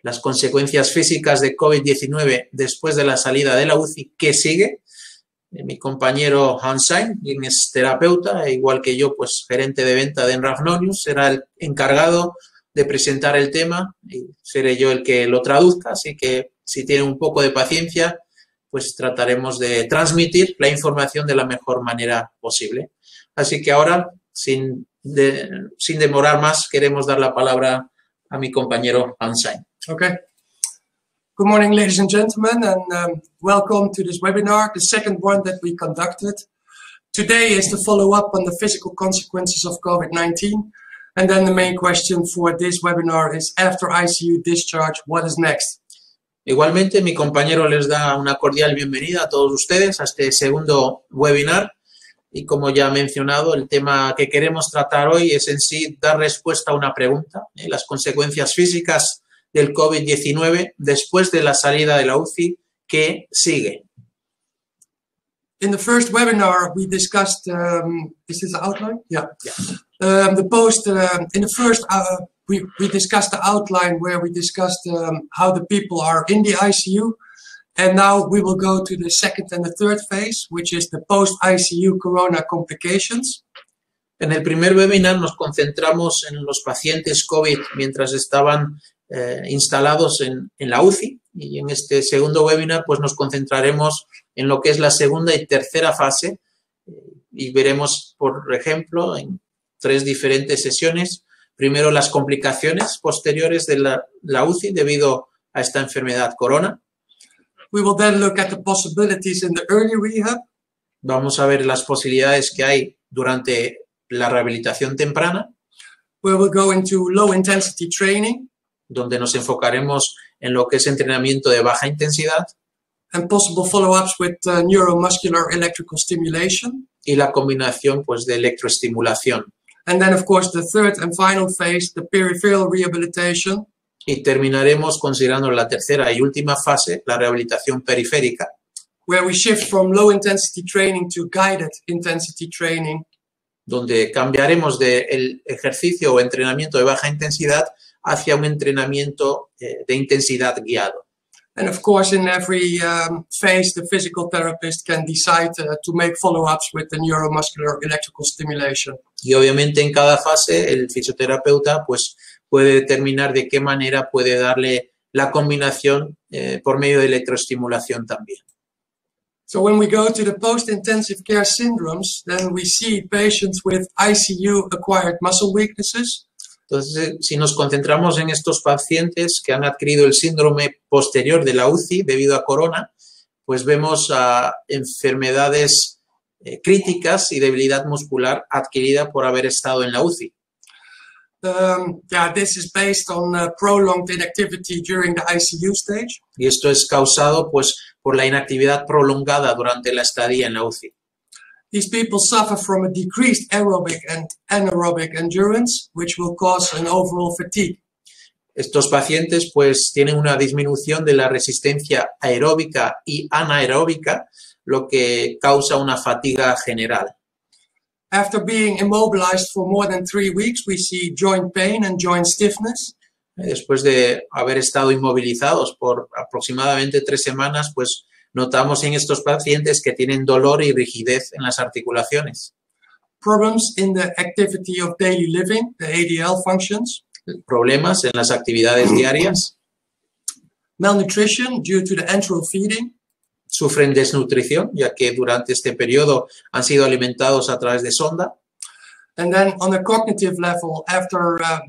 las consecuencias físicas de COVID-19 después de la salida de la UCI, ¿qué sigue? Mi compañero Hans Sein, quien es terapeuta, igual que yo, pues gerente de venta de Enrafnonius, será el encargado de presentar el tema y seré yo el que lo traduzca, así que si tienen un poco de paciencia, pues trataremos de transmitir la información de la mejor manera posible. Así que ahora, sin demorar más, queremos dar la palabra a mi compañero Hans Sein. Okay. Good morning, ladies and gentlemen, and welcome to this webinar, the second one that we conducted. Today is to follow up on the physical consequences of COVID-19, and then the main question for this webinar is, after ICU discharge, what is next? Igualmente, mi compañero les da una cordial bienvenida a todos ustedes a este segundo webinar. Y como ya he mencionado, el tema que queremos tratar hoy es en sí dar respuesta a una pregunta, las consecuencias físicas del COVID-19 después de la salida de la UCI, ¿qué sigue? In the first webinar, we discussed, is this the outline? Yeah. The post, in the first, we discussed the outline where we discussed how the people are in the ICU. And now we will go to the second and the third phase, which is the post-ICU corona complications. En el primer webinar nos concentramos en los pacientes COVID mientras estaban instalados en la UCI, y en este segundo webinar pues nos concentraremos en lo que es la segunda y tercera fase y veremos, por ejemplo, en 3 diferentes sesiones, primero las complicaciones posteriores de la UCI debido a esta enfermedad corona. We will then look at the possibilities in the early rehab. Vamos a ver las posibilidades que hay durante la rehabilitación temprana. We will go into low intensity training. Donde nos enfocaremos en lo que es entrenamiento de baja intensidad. And possible follow-ups with neuromuscular electrical stimulation. Y la combinación pues de electroestimulación. And then of course the third and final phase, the peripheral rehabilitation. Y terminaremos considerando la tercera y última fase, la rehabilitación periférica. Where we shift from low intensity training to guided intensity training. Donde cambiaremos del ejercicio o entrenamiento de baja intensidad hacia un entrenamiento de intensidad guiado. And of course, in every phase, the physical therapist can decide to make follow-ups with the neuromuscular electrical stimulation. Y obviamente en cada fase el fisioterapeuta pues puede determinar de qué manera puede darle la combinación por medio de electroestimulación también. So when we go to the post-intensive care syndromes, then we see patients with ICU-acquired muscle weaknesses. Entonces, si nos concentramos en estos pacientes que han adquirido el síndrome posterior de la UCI debido a corona, pues vemos enfermedades críticas y debilidad muscular adquirida por haber estado en la UCI. This is based on prolonged inactivity during the ICU stage. Y esto es causado pues por la inactividad prolongada durante la estadía en la UCI. These people suffer from a decreased aerobic and anaerobic endurance, which will cause an overall fatigue. Estos pacientes pues tienen una disminución de la resistencia aeróbica y anaeróbica, lo que causa una fatiga general. After being immobilized for more than 3 weeks, we see joint pain and joint stiffness. Después de haber estado inmovilizados por aproximadamente 3 semanas, pues notamos en estos pacientes que tienen dolor y rigidez en las articulaciones. Problems in the activity of daily living, the ADL functions. Problemas en las actividades diarias. Malnutrition due to the enteral feeding. Sufren desnutrición, ya que durante este periodo han sido alimentados a través de sonda. And then on a cognitive level, after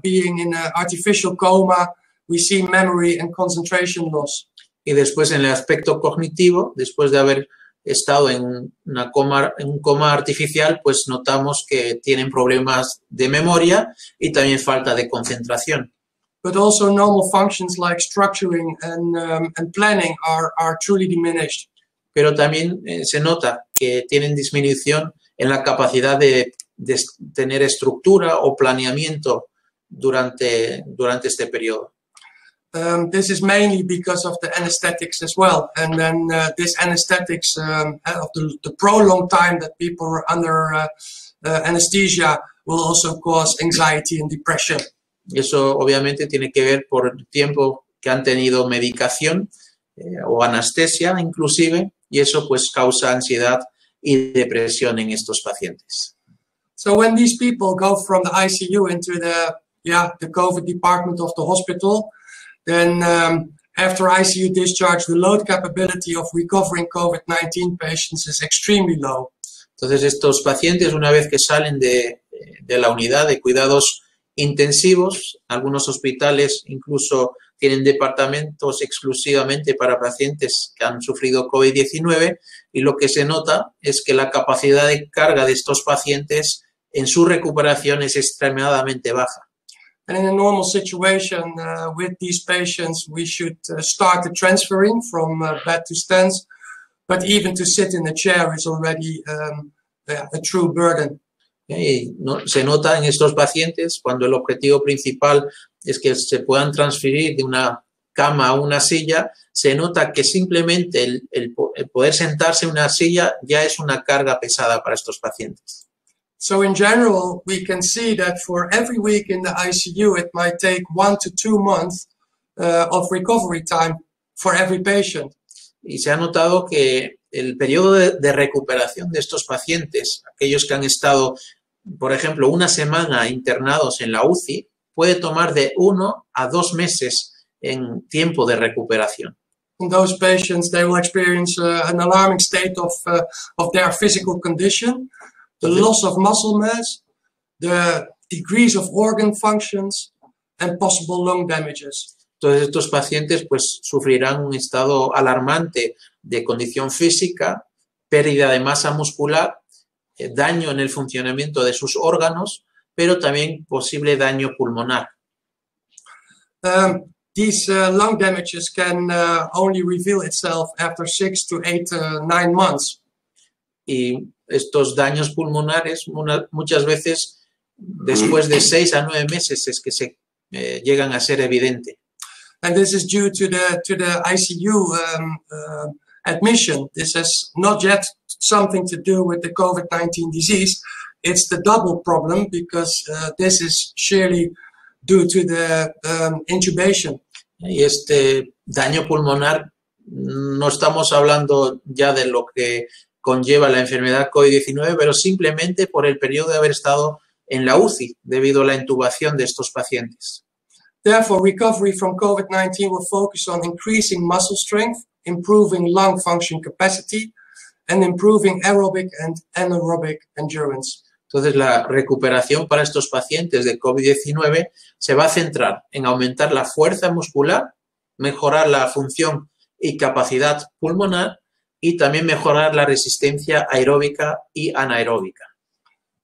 being in an artificial coma, we see memory and concentration loss. Y después en el aspecto cognitivo, después de haber estado en un coma artificial, pues notamos que tienen problemas de memoria y también falta de concentración. But also normal functions like structuring and planning are truly diminished. Pero también se nota que tienen disminución en la capacidad de tener estructura o planeamiento durante este periodo. This is mainly because of the anesthetics as well. And then this anesthetics, of the prolonged time that people are under anesthesia will also cause anxiety and depression. Y eso obviamente tiene que ver por el tiempo que han tenido medicación o anestesia inclusive, y eso pues causa ansiedad y depresión en estos pacientes. So when these people go from the ICU into the COVID department of the hospital, then after ICU discharge, the load capability of recovering COVID-19 patients is extremely low. Entonces estos pacientes, una vez que salen de la unidad de cuidados intensivos, algunos hospitales incluso tienen departamentos exclusivamente para pacientes que han sufrido COVID-19, y lo que se nota es que la capacidad de carga de estos pacientes en su recuperación es extremadamente baja. And in a normal situation with these patients, we should start the transferring from bed to stents, but even to sit in a chair is already a true burden. Y se nota en estos pacientes cuando el objetivo principal es que se puedan transferir de una cama a una silla, se nota que simplemente el poder sentarse en una silla ya es una carga pesada para estos pacientes. So in general, we can see that for every week in the ICU, it might take 1 to 2 months of recovery time for every patient. Y se ha notado que el periodo de recuperación de estos pacientes, aquellos que han estado, por ejemplo, una semana internados en la UCI, puede tomar de 1 a 2 meses en tiempo de recuperación. In those patients, they will experience an alarming state of their physical condition, the loss of muscle mass, the decrease of organ functions, and possible lung damages. Entonces estos pacientes pues sufrirán un estado alarmante de condición física, pérdida de masa muscular, daño en el funcionamiento de sus órganos, pero también posible daño pulmonar. These lung damages can only reveal itself after 6 to 8, 9 months. Y estos daños pulmonares muchas veces después de 6 a 9 meses es que se llegan a ser evidentes. And this is due to the ICU admission. This has not yet something to do with the COVID-19 disease. It's the double problem because this is surely due to the intubation. Y este daño pulmonar, no estamos hablando ya de lo que conlleva la enfermedad COVID-19, pero simplemente por el periodo de haber estado en la UCI debido a la intubación de estos pacientes. Therefore, recovery from COVID-19 will focus on increasing muscle strength, improving lung function capacity, and improving aerobic and anaerobic endurance. Entonces, la recuperación para estos pacientes de COVID-19 se va a centrar en aumentar la fuerza muscular, mejorar la función y capacidad pulmonar y también mejorar la resistencia aeróbica y anaeróbica.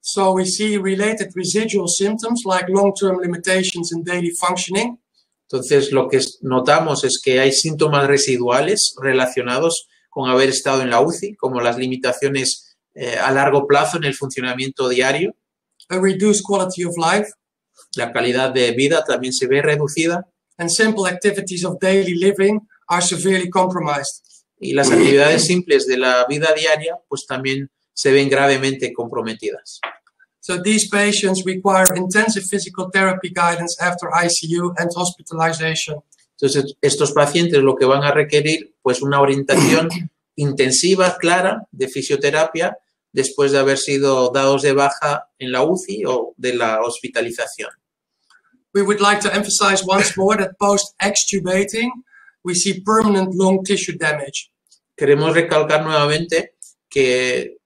So we see related residual symptoms like long-term limitations in daily functioning. Entonces, lo que notamos es que hay síntomas residuales relacionados con haber estado en la UCI, como las limitaciones a largo plazo en el funcionamiento diario. A reduced quality of life. La calidad de vida también se ve reducida. And simple activities of daily living are severely compromised. Y las actividades simples de la vida diaria pues también se ven gravemente comprometidas. So these patients require intensive physical therapy guidance after ICU and hospitalization. Entonces, estos pacientes lo que van a requerir pues una orientación intensiva, clara, de fisioterapia después de haber sido dados de baja en la UCI o de la hospitalización. We would like to emphasize once more that post-extubating, we see permanent lung tissue damage. Queremos recalcar nuevamente que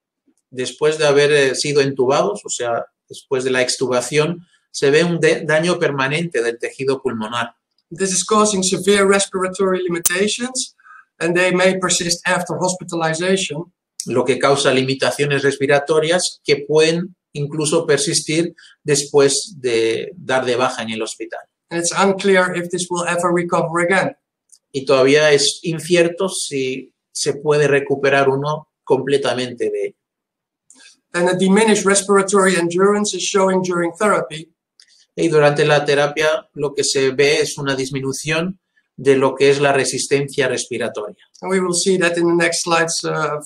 después de haber sido entubados, o sea, después de la extubación, se ve un daño permanente del tejido pulmonar. This is causing severe respiratory limitations, and they may persist after hospitalization. Lo que causa limitaciones respiratorias que pueden incluso persistir después de dar de baja en el hospital. And it's unclear if this will ever recover again. Y todavía es incierto si se puede recuperar uno completamente de ello. And a diminished respiratory endurance is showing during therapy. Y durante la terapia lo que se ve es una disminución de lo que es la resistencia respiratoria. And we will see that in the next slides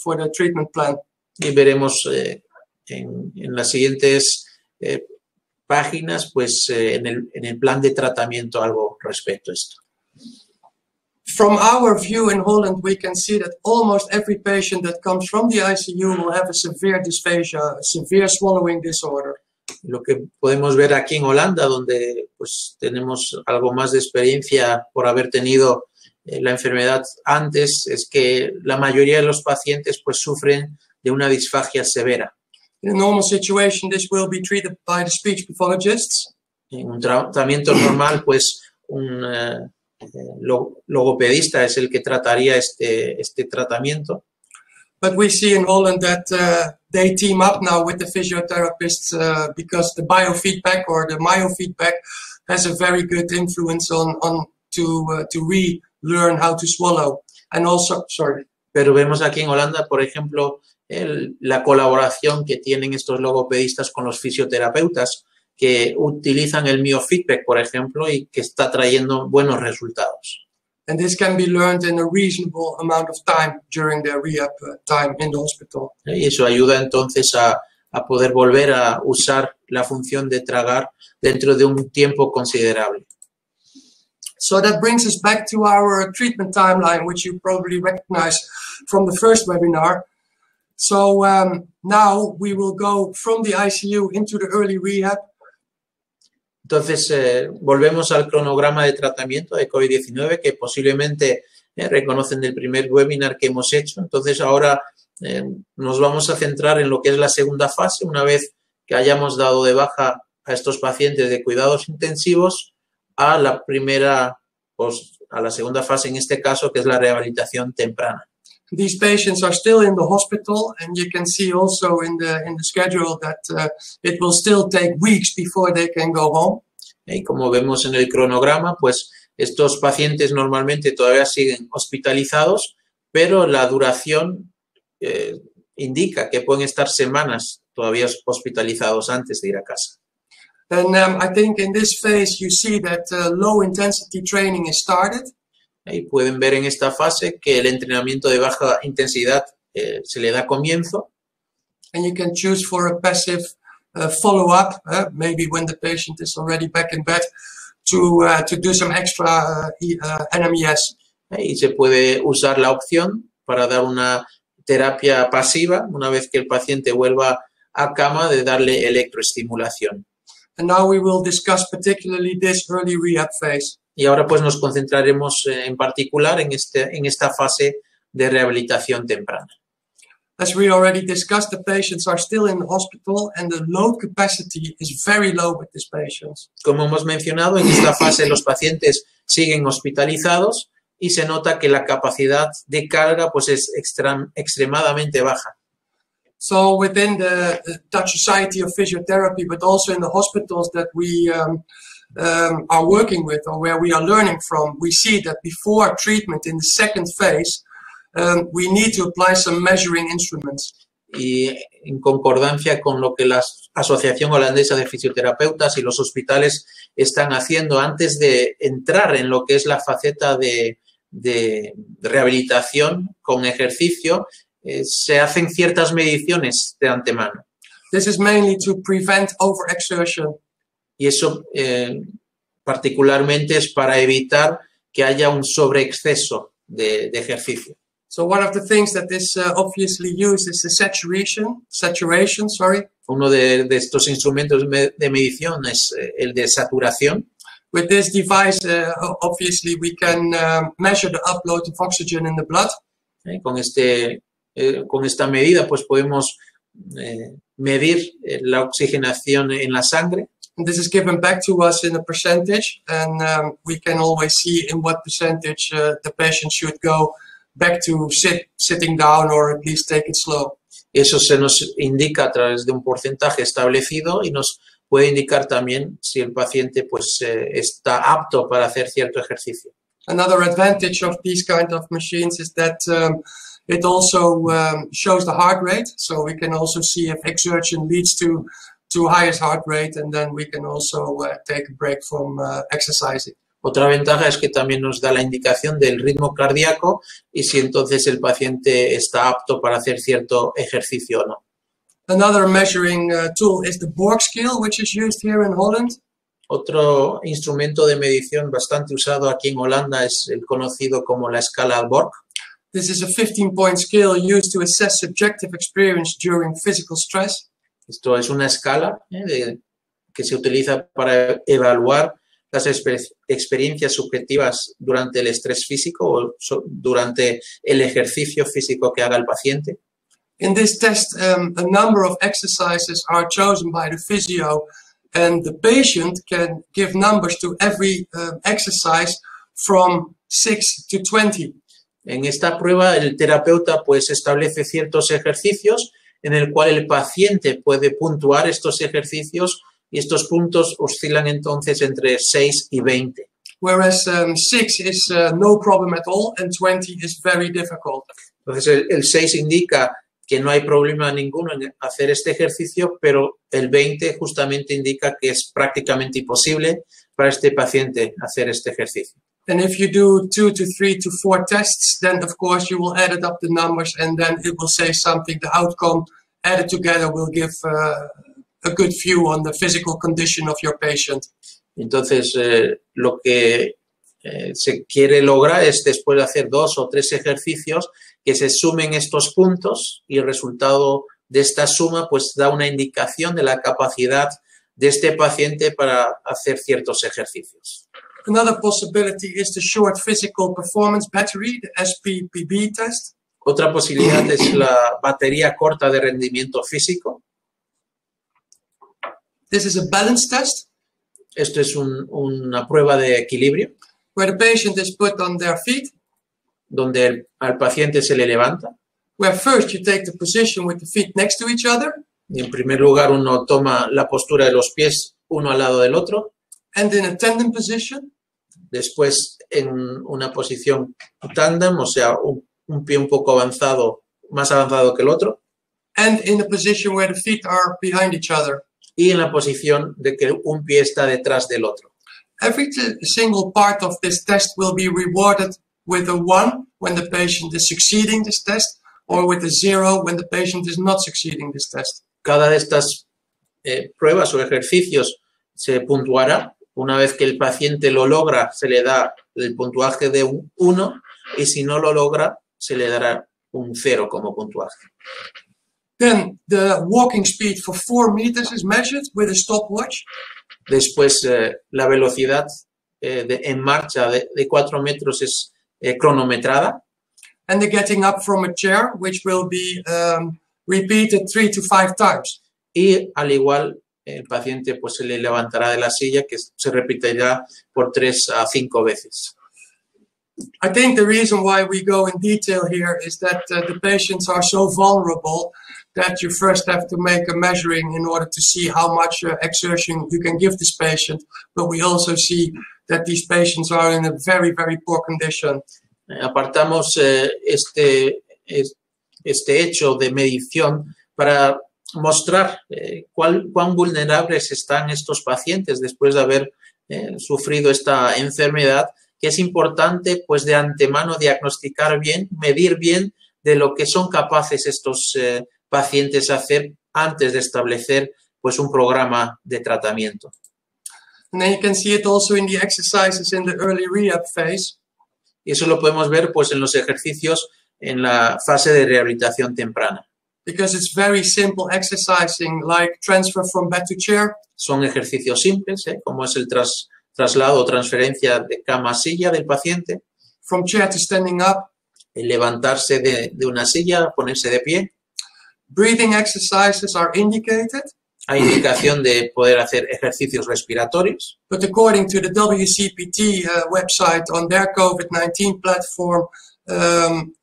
for the treatment plan. Y veremos en las siguientes páginas, pues en el plan de tratamiento algo respecto a esto. From our view in Holland, we can see that almost every patient that comes from the ICU will have a severe dysphagia, a severe swallowing disorder. Lo que podemos ver aquí en Holanda, donde pues tenemos algo más de experiencia por haber tenido la enfermedad antes, es que la mayoría de los pacientes pues sufren de una disfagia severa. In a normal situation, this will be treated by the speech pathologists. En un tratamiento normal, pues un logopedista es el que trataría este tratamiento. But we see in Holland that they team up now with the physiotherapists because the biofeedback or the myofeedback has a very good influence on to relearn how to swallow. And also, sorry. Pero vemos aquí en Holanda, por ejemplo, la colaboración que tienen estos logopedistas con los fisioterapeutas que utilizan el myofeedback, por ejemplo, y que está trayendo buenos resultados. And this can be learned in a reasonable amount of time during their rehab time in the hospital. Y eso ayuda entonces a poder volver a usar la función de tragar dentro de un tiempo considerable. So that brings us back to our treatment timeline, which you probably recognize from the first webinar. So now we will go from the ICU into the early rehab. Entonces, volvemos al cronograma de tratamiento de COVID-19 que posiblemente reconocen del primer webinar que hemos hecho. Entonces, ahora nos vamos a centrar en lo que es la segunda fase. Una vez que hayamos dado de baja a estos pacientes de cuidados intensivos, a la segunda fase en este caso, que es la rehabilitación temprana. These patients are still in the hospital, and you can see also in the schedule that it will still take weeks before they can go home. Y como vemos en el cronograma, pues estos pacientes normalmente todavía siguen hospitalizados, pero la duración indica que pueden estar semanas todavía hospitalizados antes de ir a casa. And I think in this phase you see that low intensity training is started. Y pueden ver en esta fase que el entrenamiento de baja intensidad se le da comienzo. And you can choose for a passive follow-up, maybe when the patient is already back in bed, to do some extra NMES. Y se puede usar la opción para dar una terapia pasiva, una vez que el paciente vuelva a cama, de darle electroestimulación. And now we will discuss particularly this early rehab phase. Y ahora pues nos concentraremos en particular en esta fase de rehabilitación temprana. As we already discussed, the patients are still in the hospital and the load capacity is very low with these patients. Como hemos mencionado, en esta fase los pacientes siguen hospitalizados y se nota que la capacidad de carga pues es extremadamente baja. So within the Dutch Society of Physiotherapy, but also in the hospitals that we are working with or where we are learning from, we see that before treatment in the second phase, we need to apply some measuring instruments. Y en concordancia con lo que la Asociación Holandesa de Fisioterapeutas y los hospitales están haciendo antes de entrar en lo que es la faceta de rehabilitación con ejercicio, se hacen ciertas mediciones de antemano. This is mainly to prevent overexertion. Y eso particularmente es para evitar que haya un sobreexceso de ejercicio. So one of the things that is obviously used is the saturation. Uno de estos instrumentos de medición es el de saturación. With this device, obviously we can measure the upload of oxygen in the blood. Con esta medida pues podemos medir la oxigenación en la sangre. And this is given back to us in a percentage, and we can always see in what percentage the patient should go back to sitting down or at least take it slow. Eso se nos indica a través de un porcentaje establecido y nos puede indicar también si el paciente pues está apto para hacer cierto ejercicio. Another advantage of these kind of machines is that it also shows the heart rate, so we can also see if exertion leads to highest heart rate, and then we can also take a break from exercising. Otra ventaja es que también nos da la indicación del ritmo cardíaco y si entonces el paciente está apto para hacer cierto ejercicio o no. Another measuring tool is the Borg scale, which is used here in Holland. Otro instrumento de medición bastante usado aquí en Holanda es el conocido como la escala Borg. This is a 15-point scale used to assess subjective experience during physical stress. Esto es una escala que se utiliza para evaluar las experiencias subjetivas durante el estrés físico o durante el ejercicio físico que haga el paciente. In this test, a number of exercises are chosen by the physio, and the patient can give numbers to every exercise from 6 to 20. En esta prueba, el terapeuta pues establece ciertos ejercicios en el cual el paciente puede puntuar estos ejercicios y estos puntos oscilan entonces entre 6 y 20. Whereas 6 is no problem at all and 20 is very difficult. Entonces el 6 indica que no hay problema ninguno en hacer este ejercicio, pero el 20 justamente indica que es prácticamente imposible para este paciente hacer este ejercicio. And if you do 2 to 3 to 4 tests, then of course you will add up the numbers and then it will say something. The outcome added together will give a good view on the physical condition of your patient. Entonces, lo que se quiere lograr es, después de hacer 2 o 3 ejercicios, que se sumen estos puntos y el resultado de esta suma pues da una indicación de la capacidad de este paciente para hacer ciertos ejercicios. Another possibility is the short physical performance battery, the SPPB test. Otra posibilidad es la batería corta de rendimiento físico. This is a balance test. Esto es una prueba de equilibrio, Where the patient is put on their feet, donde al paciente se le levanta. where first you take the position with the feet next to each other, Y en primer lugar, uno toma la postura de los pies uno al lado del otro. and in a tandem position, Después, en una posición tándem, o sea, un pie un poco avanzado, más avanzado que el otro. and in a position where the feet are behind each other. Y en la posición de que un pie está detrás del otro. Every single part of this test will be rewarded with a 1 when the patient is succeeding this test, or with a 0 when the patient is not succeeding this test. Cada de estas pruebas o ejercicios se puntuará. Una vez que el paciente lo logra, se le da el puntuaje de un 1 y si no lo logra, se le dará un 0 como puntuaje. Then the walking speed for 4 meters is measured with a stopwatch. Después, la velocidad en marcha de 4 metros es cronometrada. And the getting up from a chair, which will be repeated 3 to 5 times. Y al igual, el paciente pues se le levantará de la silla, que se repetirá por 3 a 5 veces. I think the reason why we go in detail here is that the patients are so vulnerable that you first have to make a measuring in order to see how much exertion you can give this patient. But we also see that these patients are in a very, very poor condition. Apartamos este hecho de medición para mostrar cuán vulnerables están estos pacientes después de haber sufrido esta enfermedad, que es importante pues de antemano diagnosticar bien, medir bien de lo que son capaces estos pacientes hacer antes de establecer pues un programa de tratamiento. And then you can see it also in the exercises in the early rehab phase. Y eso lo podemos ver pues en los ejercicios en la fase de rehabilitación temprana. Because it's very simple exercising, like transfer from bed to chair. Son ejercicios simples, como es el traslado o transferencia de cama a silla del paciente. From chair to standing up. El levantarse de una silla, ponerse de pie. Breathing exercises are indicated. Hay indicación de poder hacer ejercicios respiratorios. But according to the WCPT website on their COVID-19 platform,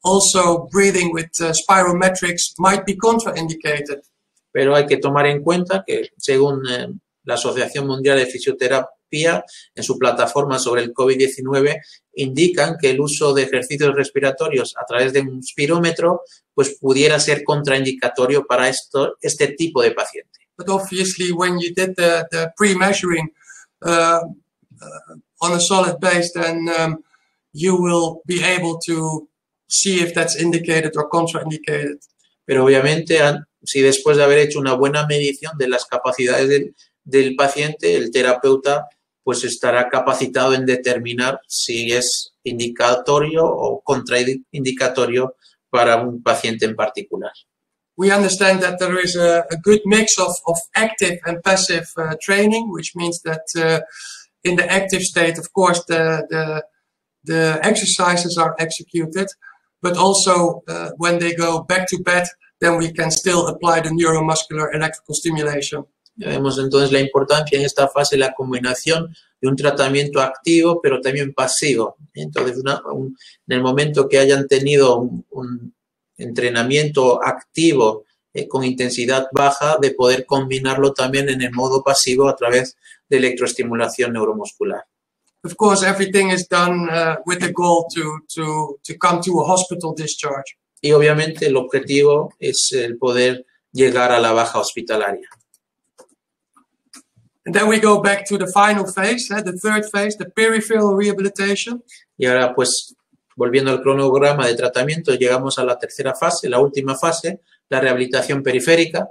also breathing with spirometrics might be contraindicated. Pero hay que tomar en cuenta que según la Asociación Mundial de Fisioterapia, en su plataforma sobre el COVID-19, indican que el uso de ejercicios respiratorios a través de un spirómetro pues pudiera ser contraindicatorio para este tipo de paciente. But obviously, when you did the pre-measuring on a solid base, then you will be able to see if that's indicated or contraindicated. Pero obviamente, si después de haber hecho una buena medición de las capacidades del paciente, el terapeuta pues estará capacitado en determinar si es indicatorio o contraindicatorio para un paciente en particular. We understand that there is a good mix of active and passive training, which means that in the active state, of course, the exercises are executed, but also when they go back to bed, then we can still apply the neuromuscular electrical stimulation. Vemos entonces la importancia en esta fase de la combinación de un tratamiento activo, pero también pasivo. Entonces, en el momento que hayan tenido un entrenamiento activo con intensidad baja, de poder combinarlo también en el modo pasivo a través de electroestimulación neuromuscular. Of course, everything is done with the goal to come to a hospital discharge. Y obviamente el objetivo es el poder llegar a la baja hospitalaria. And then we go back to the final phase, the third phase, the peripheral rehabilitation. Y ahora, pues, volviendo al cronograma de tratamiento, llegamos a la tercera fase, la última fase, la rehabilitación periférica.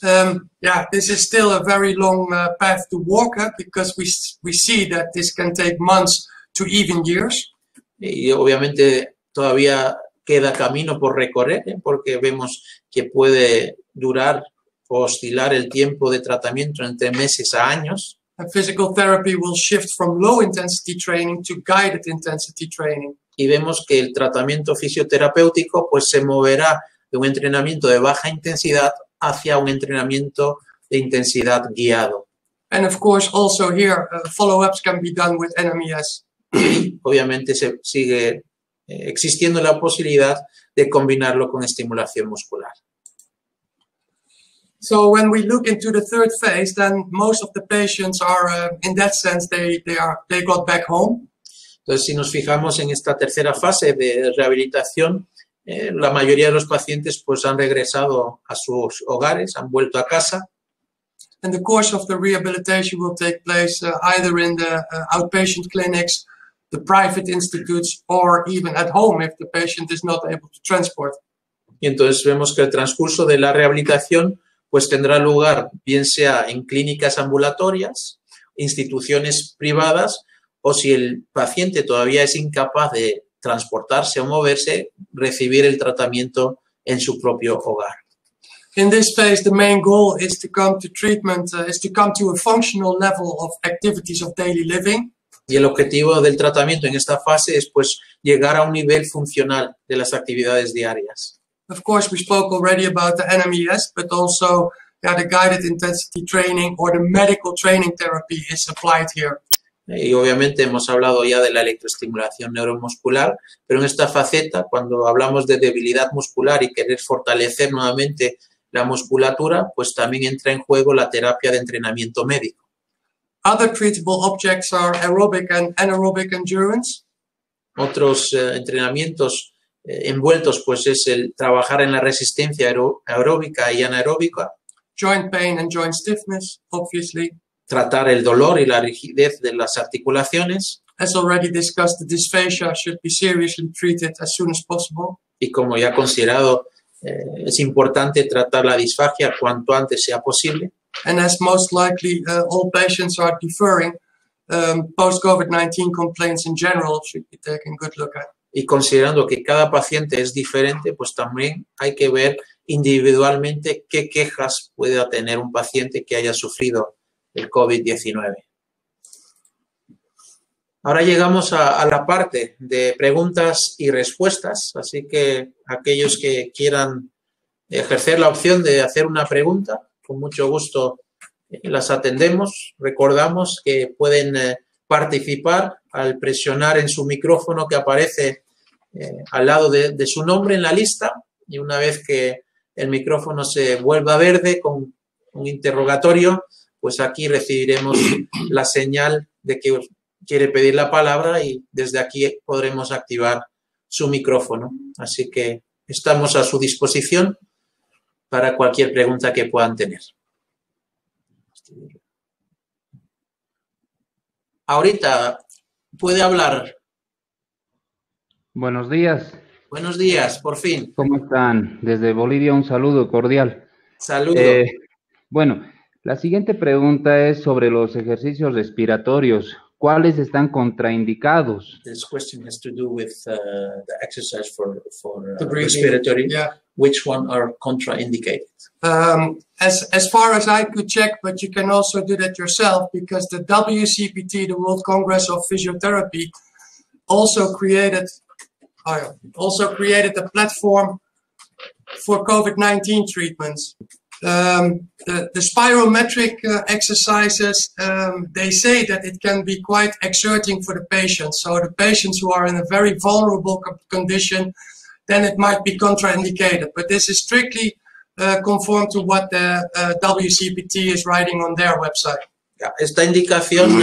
Yeah, this is still a very long path to walk, because we see that this can take months to even years. Y obviamente todavía queda camino por recorrer, porque vemos que puede durar o oscilar el tiempo de tratamiento entre meses a años. And physical therapy will shift from low intensity training to guided intensity training. Y vemos que el tratamiento fisioterapéutico pues se moverá de un entrenamiento de baja intensidad hacia un entrenamiento de intensidad guiado. And of course, also here, follow-ups can be done with NMES. Y obviamente se sigue existiendo la posibilidad de combinarlo con estimulación muscular. So when we look into the third phase, then most of the patients are, in that sense, they got back home. Entonces, si nos fijamos en esta tercera fase de rehabilitación, la mayoría de los pacientes pues han regresado a sus hogares, han vuelto a casa. And the course of the rehabilitation will take place either in the outpatient clinics, the private institutes, or even at home if the patient is not able to transport. Y entonces vemos que el transcurso de la rehabilitación pues tendrá lugar bien sea en clínicas ambulatorias, instituciones privadas, o si el paciente todavía es incapaz de transportarse o moverse, recibir el tratamiento en su propio hogar. In this phase, the main goal is to come to treatment, is to come to a functional level of activities of daily living. Y el objetivo del tratamiento en esta fase es pues llegar a un nivel funcional de las actividades diarias. Of course, we spoke already about the NMES, but also the guided intensity training or the medical training therapy is applied here. Y obviamente hemos hablado ya de la electroestimulación neuromuscular, pero en esta faceta, cuando hablamos de debilidad muscular y querer fortalecer nuevamente la musculatura, pues también entra en juego la terapia de entrenamiento médico. Other treatable objects are aerobic and anaerobic endurance. Otros entrenamientos envueltos pues es el trabajar en la resistencia aeróbica y anaeróbica. Joint pain and joint stiffness, obviously. Tratar el dolor y la rigidez de las articulaciones. As already discussed, the dysphagia should be seriously treated as soon as possible. Y como ya considerado, es importante tratar la disfagia cuanto antes sea posible. And as most likely all patients are deferring, post-COVID-19 complaints in general should be taken a good look at. Y considerando que cada paciente es diferente, pues también hay que ver individualmente qué quejas pueda tener un paciente que haya sufrido el COVID-19. Ahora llegamos a la parte de preguntas y respuestas, así que aquellos que quieran ejercer la opción de hacer una pregunta, con mucho gusto las atendemos. Recordamos que pueden participar al presionar en su micrófono que aparece al lado de su nombre en la lista, y una vez que el micrófono se vuelva verde con un interrogatorio, pues aquí recibiremos la señal de que quiere pedir la palabra y desde aquí podremos activar su micrófono. Así que estamos a su disposición para cualquier pregunta que puedan tener. Ahorita puede hablar. Buenos días. Buenos días, por fin. ¿Cómo están? Desde Bolivia un saludo cordial. Saludo. Bueno, La siguiente pregunta es sobre los ejercicios respiratorios. ¿Cuáles están contraindicados? This question has to do with the exercise for The breathing, respiratory. yeah. Which one are contraindicated? As far as I could check, but you can also do that yourself, because the WCPT, the World Congress of Physiotherapy, also created a platform for COVID-19 treatments. The spirometric exercises, they say that it can be quite exerting for the patient. So the patients who are in a very vulnerable condition, then it might be contraindicated. But this is strictly conform to what the WCPT is writing on their website. Esta indicación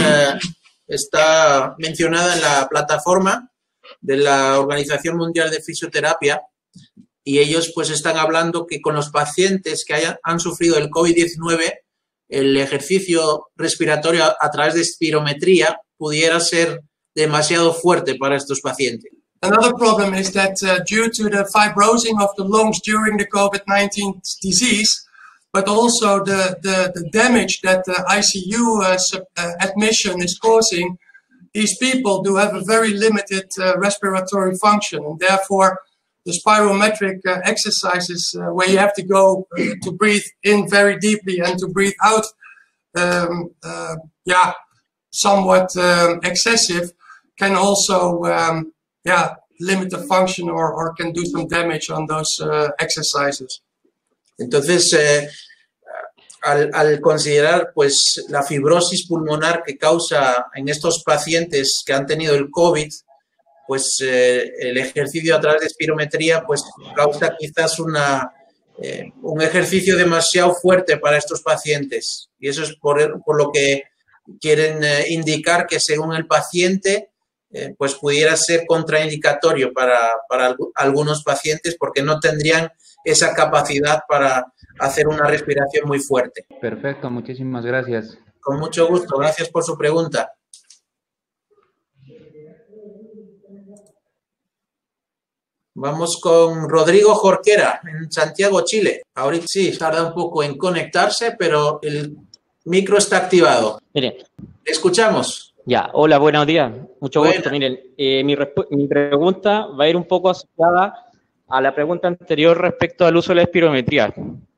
está mencionada en la plataforma de la Organización Mundial de Fisioterapia, y ellos pues están hablando que con los pacientes que han sufrido el COVID-19, el ejercicio respiratorio a través de espirometría pudiera ser demasiado fuerte para estos pacientes. Another problem is that due to the fibrosing of the lungs during the COVID-19 disease, but also the damage that the ICU admission is causing, these people do have a very limited respiratory function, and therefore the spirometric exercises where you have to go to breathe in very deeply and to breathe out somewhat excessive can also limit the function or can do some damage on those exercises. Entonces, al considerar pues la fibrosis pulmonar que causa en estos pacientes que han tenido el COVID, pues el ejercicio a través de espirometría pues causa quizás un ejercicio demasiado fuerte para estos pacientes. Y eso es por lo que quieren indicar que según el paciente pues pudiera ser contraindicatorio para algunos pacientes, porque no tendrían esa capacidad para hacer una respiración muy fuerte. Perfecto, muchísimas gracias. Con mucho gusto, gracias por su pregunta. Vamos con Rodrigo Jorquera, en Santiago, Chile. Ahorita sí, tarda un poco en conectarse, pero el micro está activado. Miren. Escuchamos. Ya, hola, buenos días. Mucho gusto. Miren, mi pregunta va a ir un poco asociada a la pregunta anterior respecto al uso de la espirometría.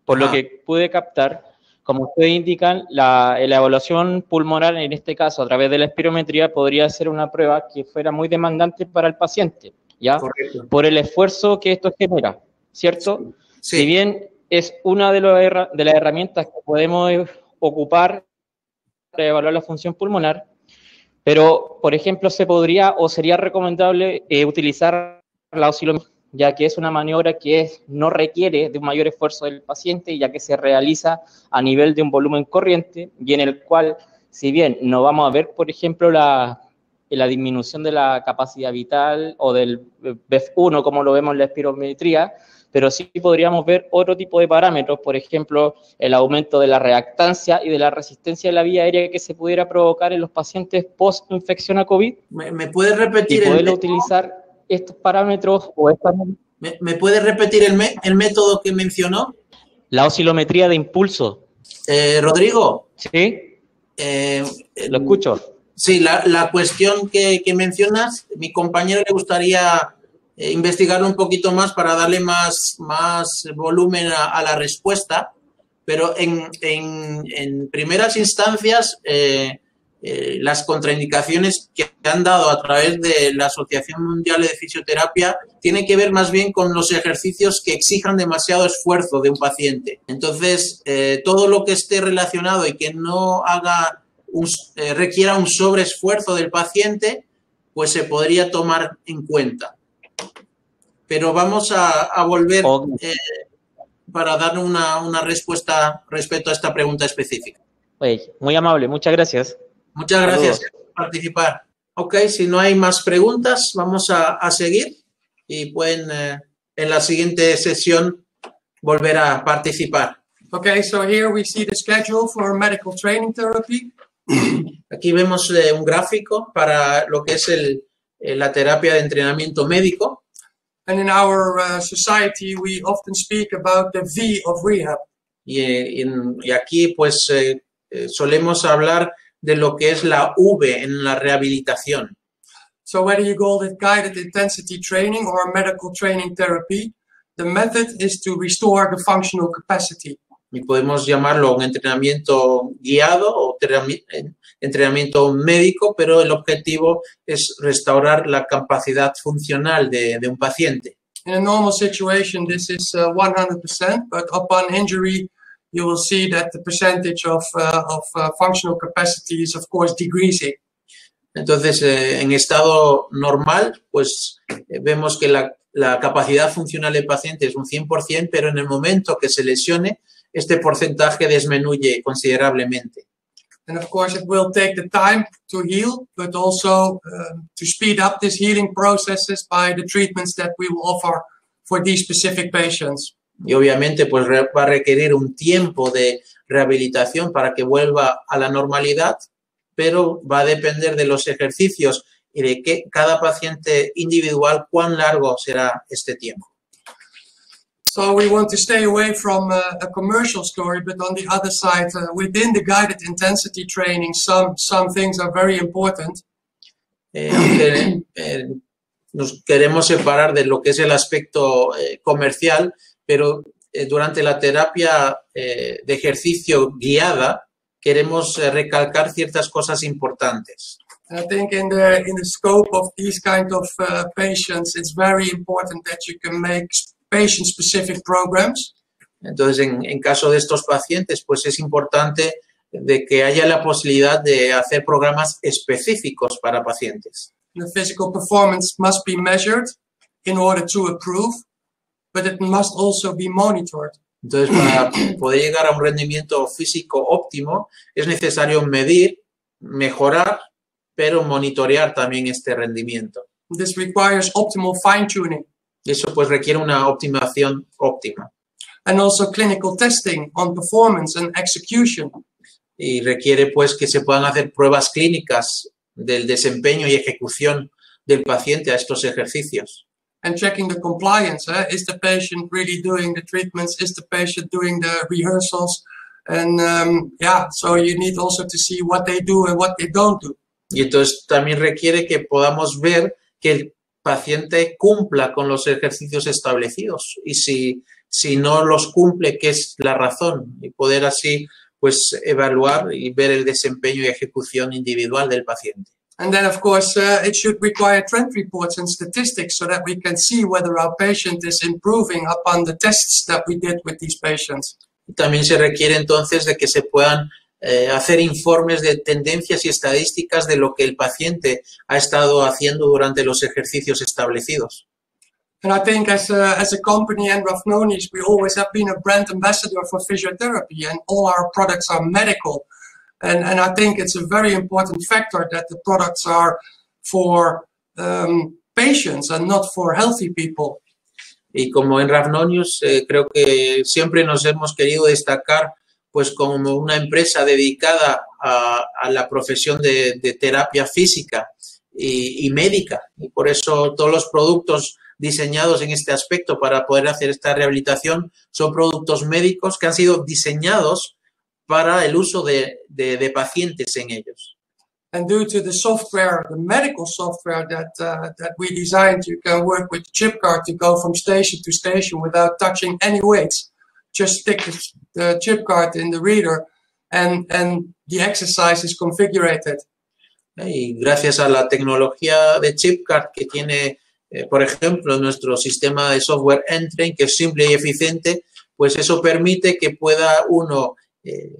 Por lo que pude captar, como ustedes indican, la evaluación pulmonar, en este caso, a través de la espirometría, podría ser una prueba que fuera muy demandante para el paciente, ¿ya? Correcto. Por el esfuerzo que esto genera, ¿cierto? Sí. Si bien es una de las herramientas que podemos ocupar para evaluar la función pulmonar, pero, por ejemplo, se podría o sería recomendable utilizar la oscilometría, ya que es una maniobra que no requiere de un mayor esfuerzo del paciente, ya que se realiza a nivel de un volumen corriente, y en el cual, si bien no vamos a ver, por ejemplo, la disminución de la capacidad vital o del BEF1, como lo vemos en la espirometría, pero sí podríamos ver otro tipo de parámetros, por ejemplo, el aumento de la reactancia y de la resistencia de la vía aérea que se pudiera provocar en los pacientes post-infección a COVID. ¿Me puedes repetir? Y poder utilizar estos parámetros o estas... ¿Me puede repetir el método que mencionó? La oscilometría de impulso. Rodrigo. ¿Sí? Lo escucho. Sí, la cuestión que mencionas, mi compañero le gustaría investigarlo un poquito más para darle más volumen a la respuesta, pero en primeras instancias las contraindicaciones que han dado a través de la Asociación Mundial de Fisioterapia tienen que ver más bien con los ejercicios que exijan demasiado esfuerzo de un paciente. Entonces, todo lo que esté relacionado y que no requiera un sobreesfuerzo del paciente, pues se podría tomar en cuenta. Pero vamos a volver para dar una respuesta respecto a esta pregunta específica. Muy amable, muchas gracias. Muchas gracias por participar. Ok, si no hay más preguntas, vamos a seguir y pueden en la siguiente sesión volver a participar. Okay, so here we see the schedule for medical training therapy. Aquí vemos un gráfico para lo que es la terapia de entrenamiento médico. And in our society, we often speak about the V of rehab. Y aquí pues solemos hablar de lo que es la V en la rehabilitación. So whether you call it guided intensity training or medical training therapy, the method is to restore the functional capacity. Y podemos llamarlo un entrenamiento guiado o entrenamiento médico, pero el objetivo es restaurar la capacidad funcional de un paciente. In a normal situation, this is 100%, but upon injury, you will see that the percentage of functional capacity is, of course, decreasing. Entonces, en estado normal, pues vemos que la capacidad funcional del paciente es un 100%, pero en el momento que se lesione, este porcentaje disminuye considerablemente. And of course, it will take the time to heal, but also to speed up this healing processes by the treatments that we will offer for these specific patients. Y obviamente, pues va a requerir un tiempo de rehabilitación para que vuelva a la normalidad, pero va a depender de los ejercicios y de que cada paciente individual cuán largo será este tiempo. So we want to stay away from a commercial story, but on the other side, within the guided intensity training, some things are very important. Nos queremos separar de lo que es el aspecto comercial, pero durante la terapia de ejercicio guiada queremos recalcar ciertas cosas importantes. And I think in the scope of these kind of patients, it's very important that you can make patient-specific programs. Entonces, en caso de estos pacientes, pues es importante de que haya la posibilidad de hacer programas específicos para pacientes. The physical performance must be measured in order to improve, but it must also be monitored. Entonces, para poder llegar a un rendimiento físico óptimo, es necesario medir, mejorar, pero monitorear también este rendimiento. This requires optimal fine-tuning. Eso pues requiere una optimización óptima. And also clinical testing on performance and execution. Y requiere pues que se puedan hacer pruebas clínicas del desempeño y ejecución del paciente a estos ejercicios. And checking the compliance. Is the patient really doing the treatments? Is the patient doing the rehearsals? And so you need also to see what they do and what they don't do. Y entonces también requiere que podamos ver que el paciente cumpla con los ejercicios establecidos y si no los cumple, ¿qué es la razón? Y poder así pues evaluar y ver el desempeño y ejecución individual del paciente. And then, of course, it should require trend reports and statistics so that we can see whether our patient is improving upon the tests that we did with these patients. Y también se requiere entonces de que se puedan hacer informes de tendencias y estadísticas de lo que el paciente ha estado haciendo durante los ejercicios establecidos. And I think as a company and Rafnonis, we always have been a brand ambassador for physiotherapy, and all our products are medical. And I think it's a very important factor that the products are for patients and not for healthy people. Y como en Rafnonius, creo que siempre nos hemos querido destacar pues como una empresa dedicada a la profesión de terapia física y médica. Y por eso todos los productos diseñados en este aspecto para poder hacer esta rehabilitación son productos médicos que han sido diseñados para el uso de pacientes en ellos. And due to the software, the medical software that we designed, you can work with ChipCard to go from station to station without touching any weights. Just stick the chip card in the reader and the exercise is configured. Y gracias a la tecnología de ChipCard que tiene, por ejemplo, nuestro sistema de software Entrain, que es simple y eficiente, pues eso permite que pueda uno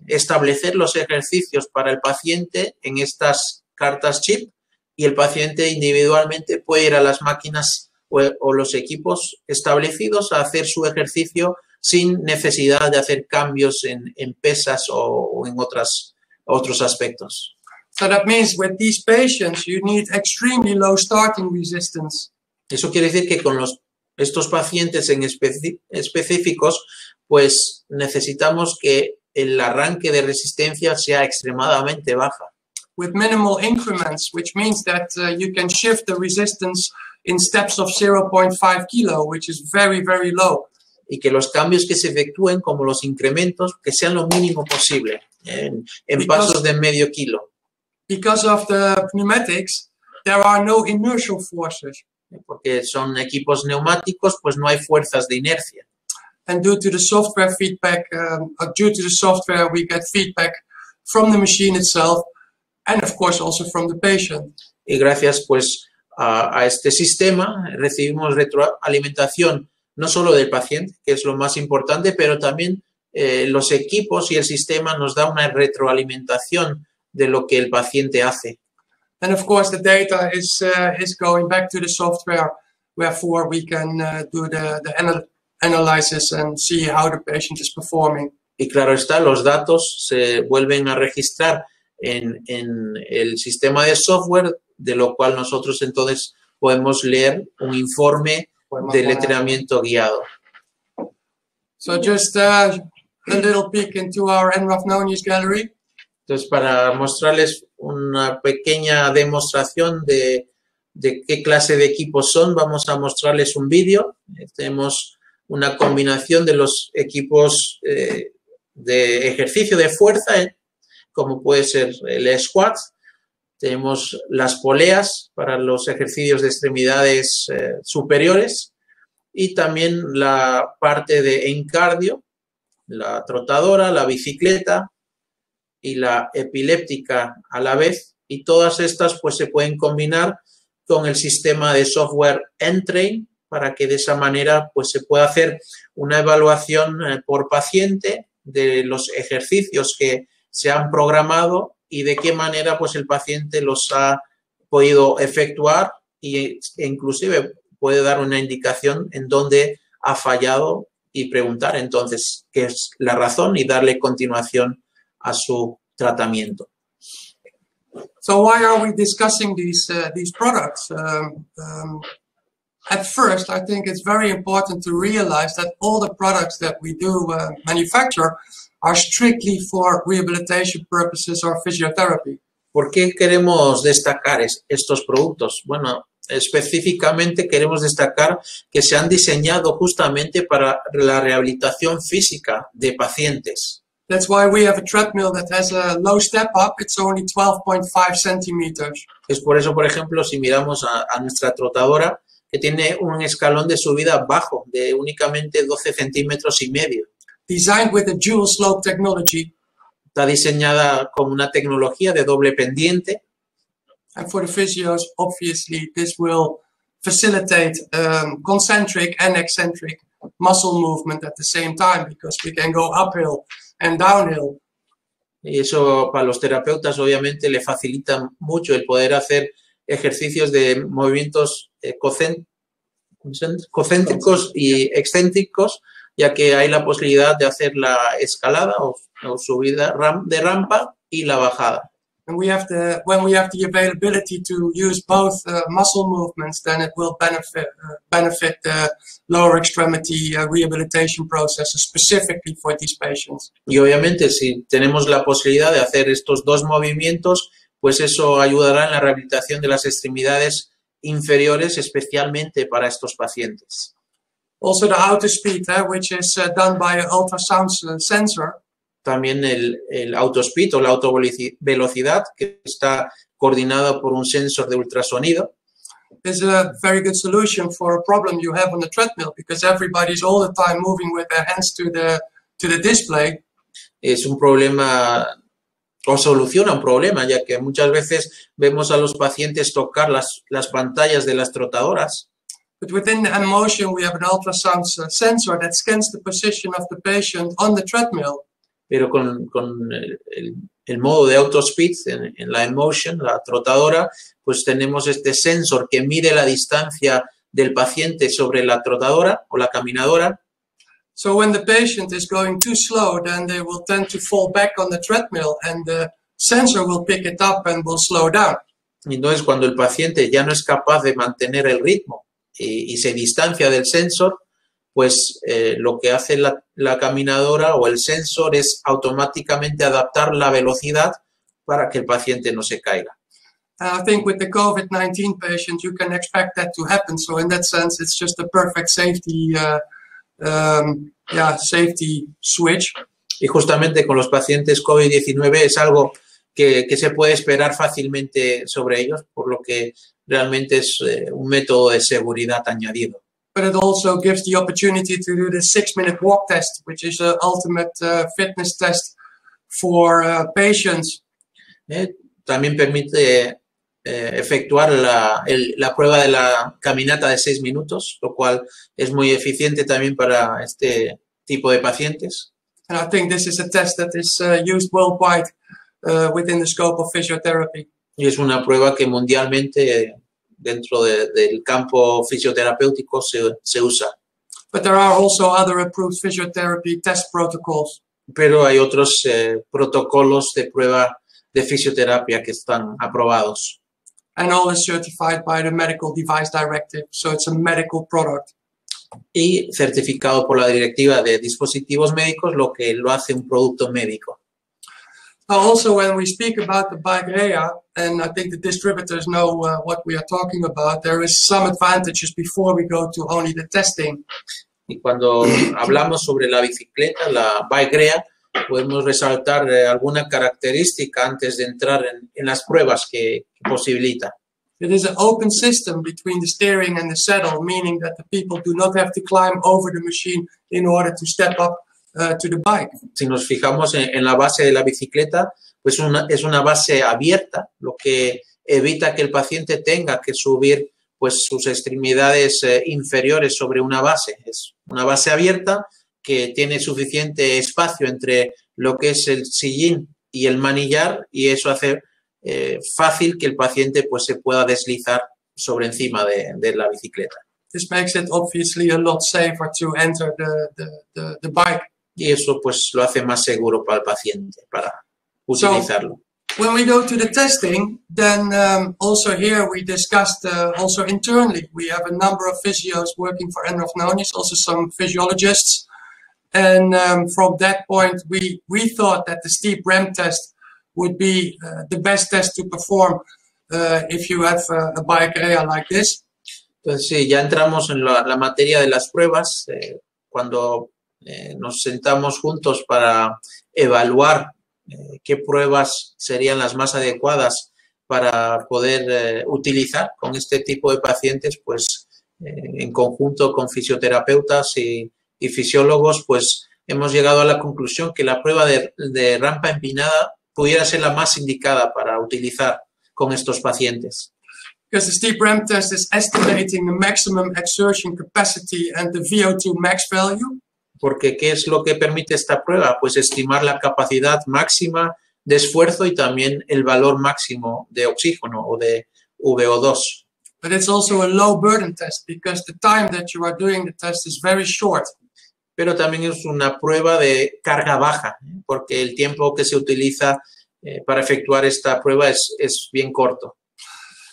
establecer los ejercicios para el paciente en estas cartas chip y el paciente individualmente puede ir a las máquinas o los equipos establecidos a hacer su ejercicio sin necesidad de hacer cambios en pesas o en otros aspectos. So that means with these patients you need extremely low starting resistance. Eso quiere decir que con estos pacientes en específicos, pues necesitamos que el arranque de resistencia sea extremadamente baja. With minimal increments, which means that you can shift the resistance in steps of 0.5 kilo, which is very, very low. y que los cambios que se efectúen, como los incrementos, que sean lo mínimo posible en pasos de medio kilo. Because of the pneumatics, there are no inertial forces. Porque son equipos neumáticos, pues no hay fuerzas de inercia. And due to the software feedback, we get feedback from the machine itself, and of course also from the patient. Y gracias pues a este sistema recibimos retroalimentación no solo del paciente, que es lo más importante, pero también los equipos y el sistema nos da una retroalimentación de lo que el paciente hace. And of course, the data is going back to the software, wherefore we can do the analysis and see how the patient is performing. Y claro está, los datos se vuelven a registrar en el sistema de software, de lo cual nosotros entonces podemos leer un informe de letreamiento guiado. So just a little peek into our NRAF Nonius gallery. Entonces, para mostrarles una pequeña demostración de qué clase de equipos son, vamos a mostrarles un vídeo. Tenemos una combinación de los equipos de ejercicio de fuerza, como puede ser el squat. Tenemos las poleas para los ejercicios de extremidades superiores y también la parte de encardio, la trotadora, la bicicleta y la epiléptica a la vez, y todas estas pues se pueden combinar con el sistema de software N-Train para que de esa manera pues se pueda hacer una evaluación por paciente de los ejercicios que se han programado y de qué manera pues el paciente los ha podido efectuar e inclusive puede dar una indicación en dónde ha fallado y preguntar entonces qué es la razón y darle continuación a su tratamiento. So why are we discussing these products? At first, I think it's very important to realize that all the products that we do manufacture are strictly for rehabilitation purposes or physiotherapy. ¿Por qué queremos destacar estos productos? Bueno, específicamente queremos destacar que se han diseñado justamente para la rehabilitación física de pacientes. That's why we have a treadmill that has a low step up. It's only 12.5 centimeters. Es por eso, por ejemplo, si miramos a nuestra trotadora, que tiene un escalón de subida bajo, de únicamente 12 centímetros y medio. Designed with a dual slope technology. Está diseñada con una tecnología de doble pendiente. And for the physios, obviously, this will facilitate concentric and eccentric muscle movement at the same time, because we can go uphill and downhill. Y eso para los terapeutas obviamente le facilita mucho el poder hacer ejercicios de movimientos concéntricos y excéntricos, ya que hay la posibilidad de hacer la escalada o subida de rampa y la bajada. And when we have the availability to use both muscle movements, then it will benefit the lower extremity rehabilitation processes specifically for these patients. Y obviamente si tenemos la posibilidad de hacer estos dos movimientos, pues eso ayudará en la rehabilitación de las extremidades inferiores, especialmente para estos pacientes. Also the autospeed, which is done by an ultrasound sensor. También el autospeed o la autovelocidad, que está coordinado por un sensor de ultrasonido. Is a very good solution for a problem you have on the treadmill, because everybody's all the time moving with their hands to the display. Es un problema o soluciona un problema, ya que muchas veces vemos a los pacientes tocar las pantallas de las trotadoras. But within the N-Motion, we have an ultrasound sensor that scans the position of the patient on the treadmill. Pero con el modo de autospeed en la N-Motion, la trotadora, pues tenemos este sensor que mide la distancia del paciente sobre la trotadora o la caminadora. So when the patient is going too slow, then they will tend to fall back on the treadmill, and the sensor will pick it up and will slow down. Entonces, cuando el paciente ya no es capaz de mantener el ritmo y se distancia del sensor, pues lo que hace la caminadora o el sensor es automáticamente adaptar la velocidad para que el paciente no se caiga. I think with the COVID-19 patient, you can expect that to happen. So in that sense, it's just a perfect safety safety switch. Y justamente con los pacientes COVID-19 es algo que se puede esperar fácilmente sobre ellos, por lo que realmente es un método de seguridad añadido. But it also gives the opportunity to do the 6-minute walk test, which is an ultimate fitness test for patients. También permite efectuar la prueba de la caminata de 6 minutos, lo cual es muy eficiente también para este tipo de pacientes. And I think this is a test that is used worldwide within the scope of physiotherapy. Y es una prueba que mundialmente dentro del campo fisioterapéutico se usa. But there are also other approved physiotherapy test protocols. Pero hay otros protocolos de prueba de fisioterapia que están aprobados. And all is certified by the Medical Device Directive, so it's a medical product. Y certificado por la Directiva de Dispositivos Médicos, lo que lo hace un producto médico. Now also when we speak about the BikeRea, and I think the distributors know what we are talking about, there is some advantages before we go to only the testing. Y cuando hablamos sobre la bicicleta, la BikeRea, podemos resaltar alguna característica antes de entrar en las pruebas que posibilita. It is an open system between the steering and the saddle, meaning that the people do not have to climb over the machine in order to step up to the bike. Si nos fijamos en la base de la bicicleta, pues es una base abierta, lo que evita que el paciente tenga que subir pues sus extremidades inferiores sobre una base. Es una base abierta que tiene suficiente espacio entre lo que es el sillín y el manillar, y eso hace fácil que el paciente pues se pueda deslizar sobre encima de la bicicleta. This makes it obviously a lot safer to enter the bike. Y eso pues lo hace más seguro para el paciente, para utilizarlo. So, when we go to the testing, then also here we discussed also internally. We have a number of physios working for NRF Nonis, also some physiologists. And from that point, we thought that the steep ramp test would be the best test to perform if you have a BikeRea like this. Entonces, sí, ya entramos en la materia de las pruebas. Cuando nos sentamos juntos para evaluar qué pruebas serían las más adecuadas para poder utilizar con este tipo de pacientes, pues en conjunto con fisioterapeutas y fisiólogos, pues hemos llegado a la conclusión que la prueba de rampa empinada pudiera ser la más indicada para utilizar con estos pacientes. Because the steep ramp test is estimating the maximum exertion capacity and the VO2 max value. Porque ¿qué es lo que permite esta prueba? Pues estimar la capacidad máxima de esfuerzo y también el valor máximo de oxígeno o de VO2. But it's also a low burden test because the time that you are doing the test is very short. Pero también es una prueba de carga baja, porque el tiempo que se utiliza para efectuar esta prueba es bien corto.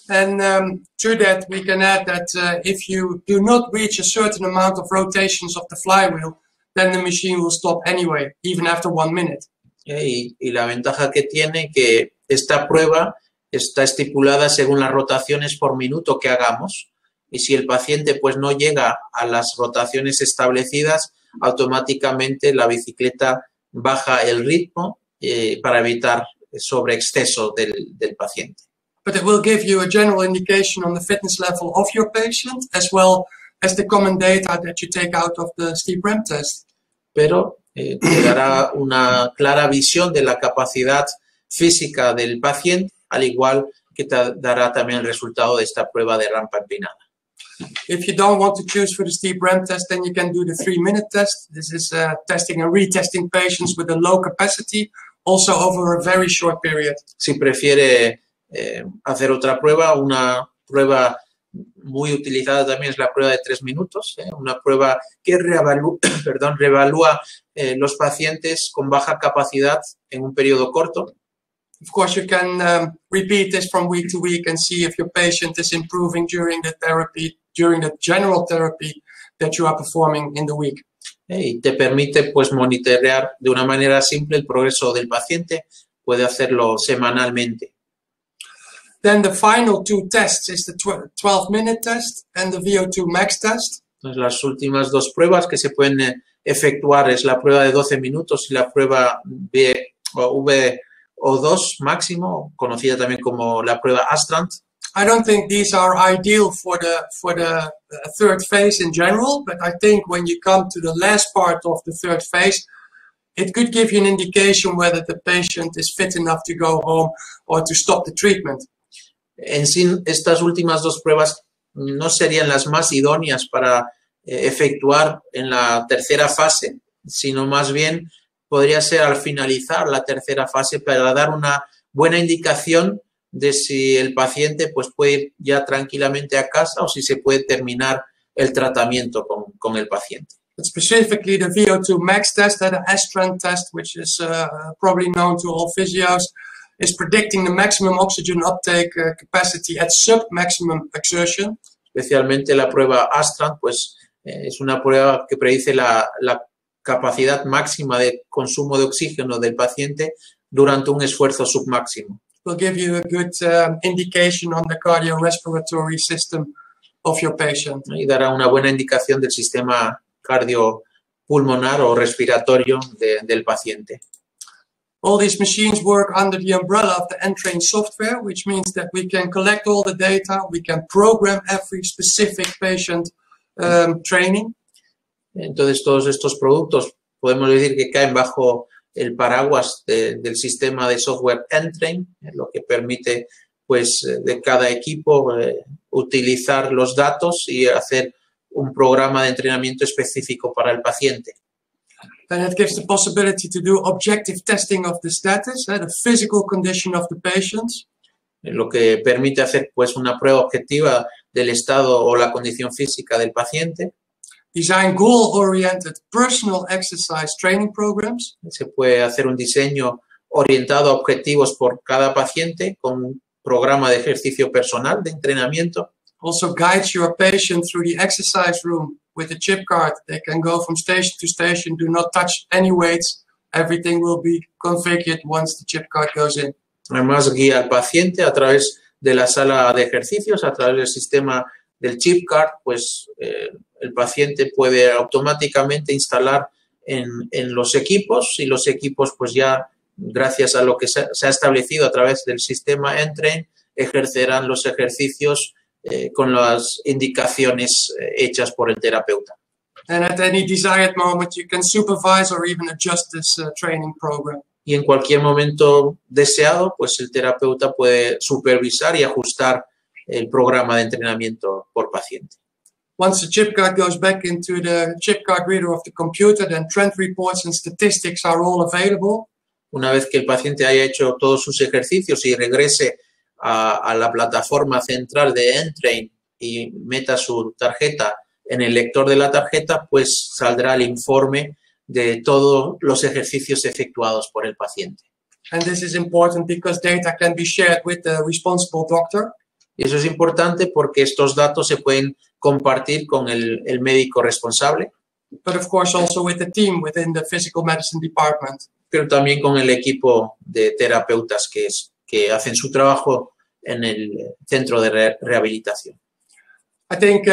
And to that, we can add that if you do not reach a certain amount of rotations of the flywheel, then the machine will stop anyway, even after 1 minute. Y la ventaja que tiene que esta prueba está estipulada según las rotaciones por minuto que hagamos, y si el paciente pues no llega a las rotaciones establecidas, automáticamente la bicicleta baja el ritmo para evitar sobreexceso del paciente. But it will give you a general indication on the fitness level of your patient, as well as the common data that you take out of the steep ramp test. Pero te dará una clara visión de la capacidad física del paciente, al igual que te dará también el resultado de esta prueba de rampa empinada. If you don't want to choose for the steep ramp test, then you can do the 3-minute test. This is testing and retesting patients with a low capacity, also over a very short period. Si prefiere hacer otra prueba, una prueba muy utilizada también es la prueba de 3 minutos, una prueba que reevalúa los pacientes con baja capacidad en un periodo corto. Of course, you can repeat this from week to week and see if your patient is improving during the therapy, during the general therapy that you are performing in the week. Y te permite pues monitorear de una manera simple el progreso del paciente, puede hacerlo semanalmente. Then the final 2 tests is the 12-minute test and the VO2 max test. Entonces, las últimas dos pruebas que se pueden efectuar es la prueba de 12 minutos y la prueba VO2 máximo, conocida también como la prueba Astrand. I don't think these are ideal for the third phase in general, but I think when you come to the last part of the third phase, it could give you an indication whether the patient is fit enough to go home or to stop the treatment. En sí, estas últimas dos pruebas no serían las más idóneas para efectuar en la tercera fase, sino más bien podría ser al finalizar la tercera fase para dar una buena indicación de si el paciente pues, puede ir ya tranquilamente a casa o si se puede terminar el tratamiento con el paciente. Specifically, the VO2 max test, the Astrand test, which is probably known to all physios, is predicting the maximum oxygen uptake capacity at sub-maximum exertion. Especialmente la prueba Astrand, pues es una prueba que predice la capacidad máxima de consumo de oxígeno del paciente durante un esfuerzo submáximo. Will give you a good indication on the cardiorespiratory system of your patient. Y dará una buena indicación del sistema cardiopulmonar o respiratorio del paciente. All these machines work under the umbrella of the Entrain software, which means that we can collect all the data, we can program every specific patient training. Entonces, todos estos productos podemos decir que caen bajo el paraguas del sistema de software Entrain, lo que permite pues, de cada equipo utilizar los datos y hacer un programa de entrenamiento específico para el paciente. And it gives the possibility to do objective testing of the status, the physical condition of the patients. Lo que permite hacer pues, una prueba objetiva del estado o la condición física del paciente. Design goal-oriented personal exercise training programs. Se puede hacer un diseño orientado a objetivos por cada paciente con un programa de ejercicio personal de entrenamiento. Also guides your patient through the exercise room with a chip card. They can go from station to station, do not touch any weights. Everything will be configured once the chip card goes in. Además, guía al paciente a través de la sala de ejercicios, a través del sistema del chip card, pues el paciente puede automáticamente instalar en los equipos y los equipos pues ya gracias a lo que se ha establecido a través del sistema Entrain ejercerán los ejercicios con las indicaciones hechas por el terapeuta. And at any desired moment you can supervise or even adjust this training program. Y en cualquier momento deseado, pues el terapeuta puede supervisar y ajustar el programa de entrenamiento por paciente. Once the chip card goes back into the chip card reader of the computer, then trend reports and statistics are all available. Una vez que el paciente haya hecho todos sus ejercicios y regrese a la plataforma central de Entrain y meta su tarjeta en el lector de la tarjeta, pues saldrá el informe de todos los ejercicios efectuados por el paciente. And this is important because data can be shared with the responsible doctor. Y eso es importante porque estos datos se pueden compartir con el médico responsable. But of course also with the team within the physical medicine department. Pero también con el equipo de terapeutas que hacen su trabajo en el centro de rehabilitación. I think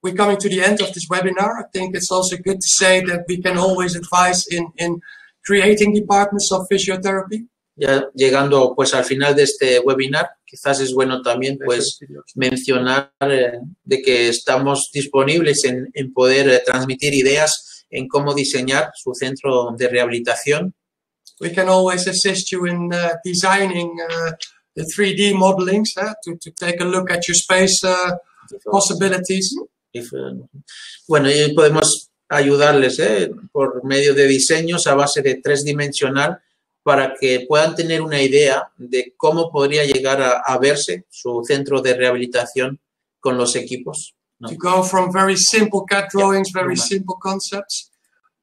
we're coming to the end of this webinar. I think it's also good to say that we can always advise in creating departments of physiotherapy. Ya llegando pues al final de este webinar, quizás es bueno también pues mencionar de que estamos disponibles en poder transmitir ideas en cómo diseñar su centro de rehabilitación. We can always assist you in designing the 3D modelings to take a look at your space possibilities. Bueno, y podemos ayudarles por medio de diseños a base de 3D para que puedan tener una idea de cómo podría llegar a verse su centro de rehabilitación con los equipos. ¿No? To go from very simple CAD drawings, very simple concepts,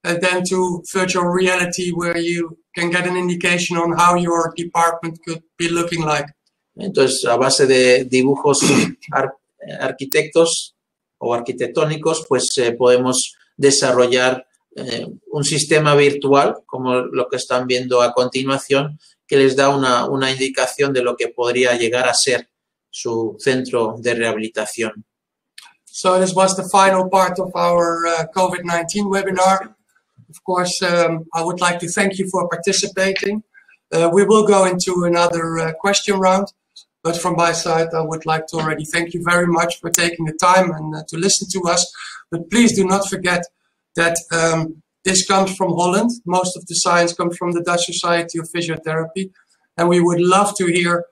and then to virtual reality where you can get an indication on how your department could be looking like. Entonces, a base de dibujos arquitectos o arquitectónicos, pues podemos desarrollar un sistema virtual, como lo que están viendo a continuación, que les da una indicación de lo que podría llegar a ser su centro de rehabilitación. So this was the final part of our COVID-19 webinar. Of course, I would like to thank you for participating. We will go into another question round, but from my side, I would like to already thank you very much for taking the time and to listen to us. But please do not forget that this comes from Holland. Most of the science comes from the Dutch Society of Physiotherapy, and we would love to hear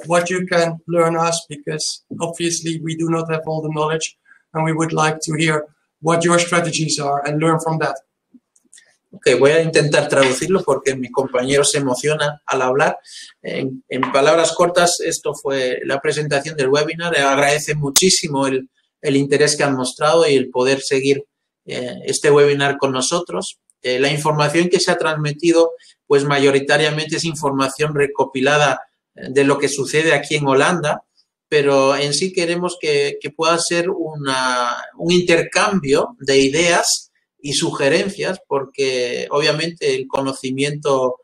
what you can learn us, because obviously we do not have all the knowledge, and we would like to hear what your strategies are and learn from that. Ok, voy a intentar traducirlo porque mi compañero se emociona al hablar. En palabras cortas, esto fue la presentación del webinar. Agradece muchísimo el interés que han mostrado y el poder seguir este webinar con nosotros. La información que se ha transmitido, pues mayoritariamente es información recopilada de lo que sucede aquí en Holanda, pero en sí queremos que pueda ser un intercambio de ideas y sugerencias, porque obviamente el conocimiento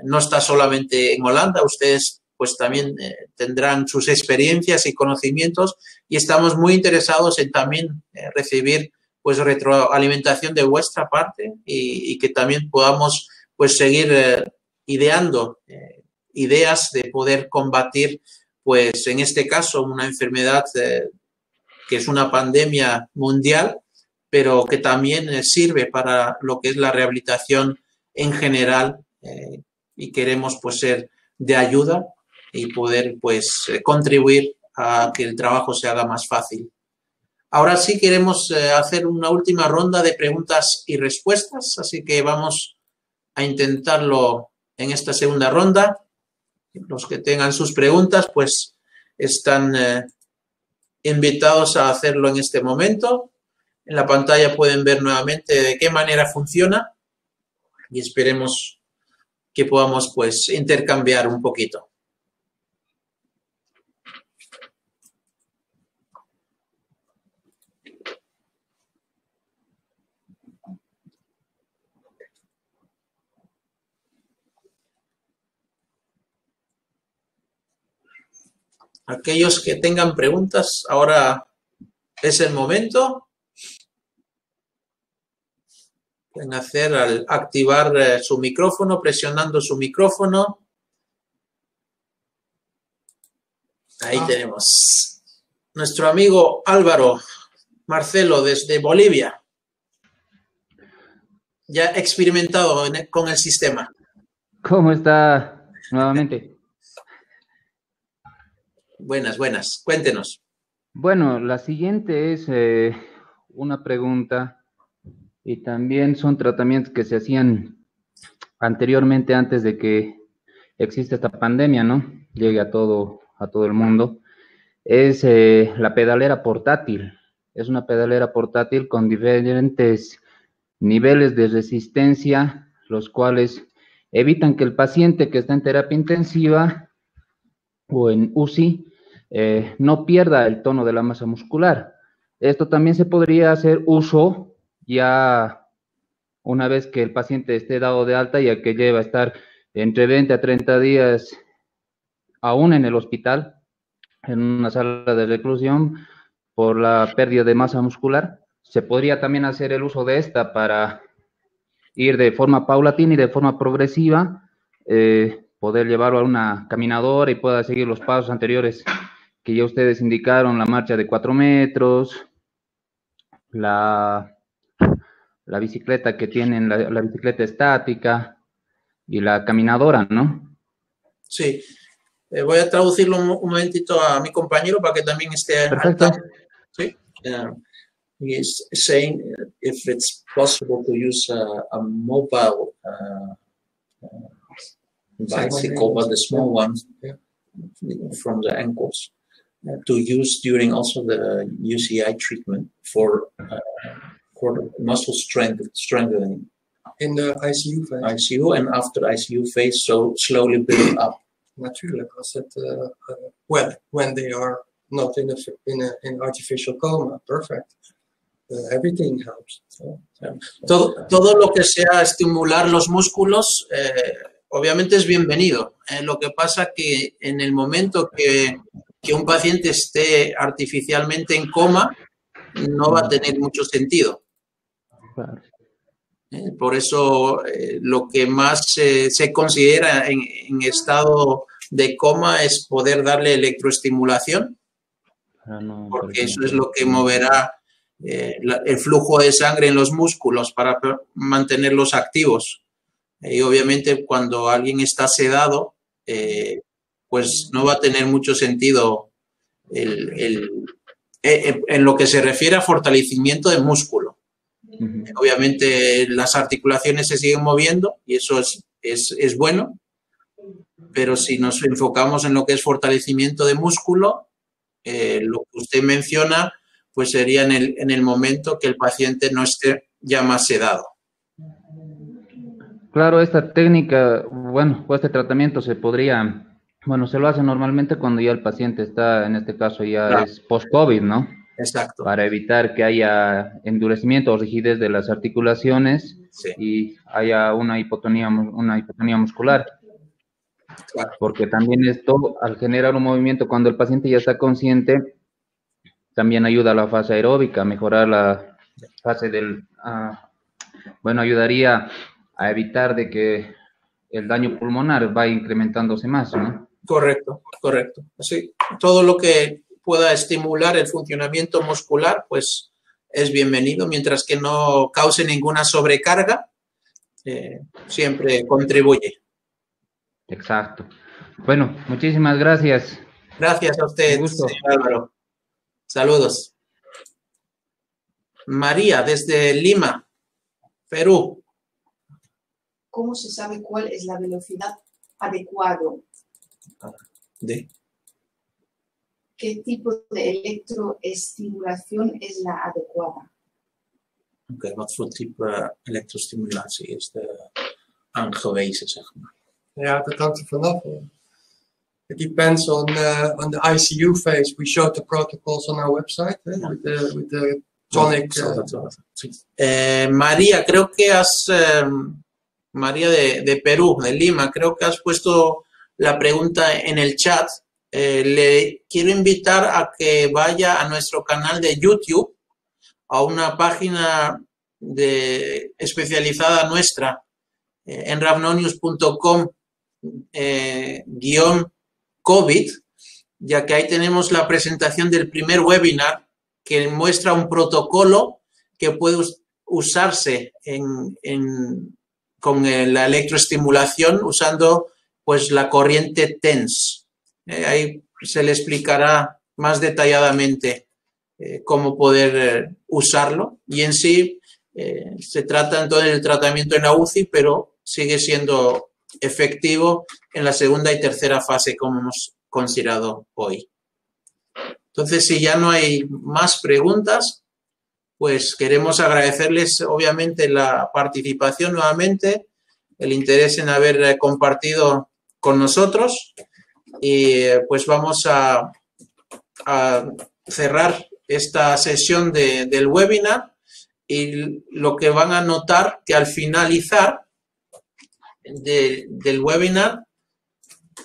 no está solamente en Holanda. Ustedes pues también tendrán sus experiencias y conocimientos, y estamos muy interesados en también recibir pues retroalimentación de vuestra parte y que también podamos pues seguir ideando ideas de poder combatir, pues en este caso, una enfermedad que es una pandemia mundial, pero que también sirve para lo que es la rehabilitación en general, y queremos pues ser de ayuda y poder pues contribuir a que el trabajo se haga más fácil. Ahora sí queremos hacer una última ronda de preguntas y respuestas, así que vamos a intentarlo en esta segunda ronda. Los que tengan sus preguntas pues están invitados a hacerlo en este momento. En la pantalla pueden ver nuevamente de qué manera funciona y esperemos que podamos pues intercambiar un poquito. Aquellos que tengan preguntas, ahora es el momento. Pueden hacer al activar su micrófono, presionando su micrófono. Ahí tenemos. Nuestro amigo Álvaro Marcelo desde Bolivia. Ya experimentado con el sistema. ¿Cómo está nuevamente? Buenas, buenas. Cuéntenos. Bueno, la siguiente es una pregunta. Y también son tratamientos que se hacían anteriormente, antes de que exista esta pandemia, ¿no? Llegue a todo el mundo. Es la pedalera portátil. Es una pedalera portátil con diferentes niveles de resistencia, los cuales evitan que el paciente que está en terapia intensiva o en UCI no pierda el tono de la masa muscular. Esto también se podría hacer uso ya una vez que el paciente esté dado de alta, ya que lleva a estar entre 20 a 30 días aún en el hospital, en una sala de reclusión, por la pérdida de masa muscular. Se podría también hacer el uso de esta para ir de forma paulatina y de forma progresiva, poder llevarlo a una caminadora y pueda seguir los pasos anteriores que ya ustedes indicaron, la marcha de 4 metros, la bicicleta que tienen, la bicicleta estática y la caminadora, ¿no? Sí. Voy a traducirlo un momentito a mi compañero para que también esté al tanto. Sí. He's saying if it's possible to use a mobile bicycle, but the small ones from the ankles, to use during also the UCI treatment for muscle strengthening. In the ICU phase. ICU and after ICU phase, so slowly build up. Natuurlijk, als het when they are not in artificial coma, perfect. Everything helps. So, yeah. Todo lo que sea estimular los músculos, obviamente es bienvenido. Lo que pasa que en el momento que un paciente esté artificialmente en coma, no va a tener mucho sentido. Claro. Por eso lo que más se considera en estado de coma es poder darle electroestimulación, porque eso es lo que moverá el flujo de sangre en los músculos para mantenerlos activos. Y obviamente cuando alguien está sedado, pues no va a tener mucho sentido en lo que se refiere a fortalecimiento de músculo. Obviamente las articulaciones se siguen moviendo y eso es bueno, pero si nos enfocamos en lo que es fortalecimiento de músculo, lo que usted menciona, pues sería en el momento que el paciente no esté ya más sedado. Claro, esta técnica, bueno, o este tratamiento se podría, bueno, se lo hace normalmente cuando ya el paciente está, en este caso ya claro, es post-COVID, ¿no? Exacto. Para evitar que haya endurecimiento o rigidez de las articulaciones, sí, y haya una hipotonía muscular. Claro. Porque también esto, al generar un movimiento, cuando el paciente ya está consciente, también ayuda a la fase aeróbica, a mejorar la fase del... bueno, ayudaría a evitar de que el daño pulmonar vaya incrementándose más, ¿no? Correcto, correcto. Sí, todo lo que pueda estimular el funcionamiento muscular, pues es bienvenido, mientras que no cause ninguna sobrecarga, siempre contribuye. Exacto. Bueno, muchísimas gracias. Gracias a usted, señor Álvaro. Saludos. María, desde Lima, Perú. ¿Cómo se sabe cuál es la velocidad adecuada? ¿De qué tipo de electroestimulación es la adecuada? Oké, wat voor type elektrostimulatie is aangewezen, zeg maar? Ja, dat hangt er vanaf. It depends on the ICU phase. We showed the protocols on our website with the tonic. María, creo que has... María de Perú, de Lima, creo que has puesto la pregunta en el chat. Le quiero invitar a que vaya a nuestro canal de YouTube, a una página especializada nuestra, en ravnonius.com -COVID, ya que ahí tenemos la presentación del primer webinar que muestra un protocolo que puede usarse con la electroestimulación usando pues la corriente TENS. Ahí se le explicará más detalladamente cómo poder usarlo, y en sí se trata entonces del tratamiento en la UCI, pero sigue siendo efectivo en la segunda y tercera fase, como hemos considerado hoy. Entonces, si ya no hay más preguntas, pues queremos agradecerles obviamente la participación nuevamente, el interés en haber compartido con nosotros, y pues vamos a cerrar esta sesión del webinar, y lo que van a notar que al finalizar del webinar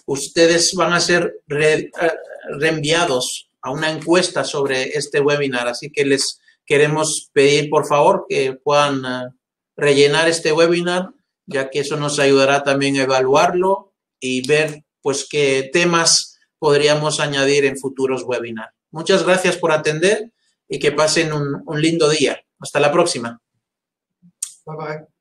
ustedes van a ser reenviados a una encuesta sobre este webinar, así que les queremos pedir por favor que puedan rellenar este webinar, ya que eso nos ayudará también a evaluarlo y ver pues qué temas podríamos añadir en futuros webinars. Muchas gracias por atender y que pasen un lindo día. Hasta la próxima. Bye bye.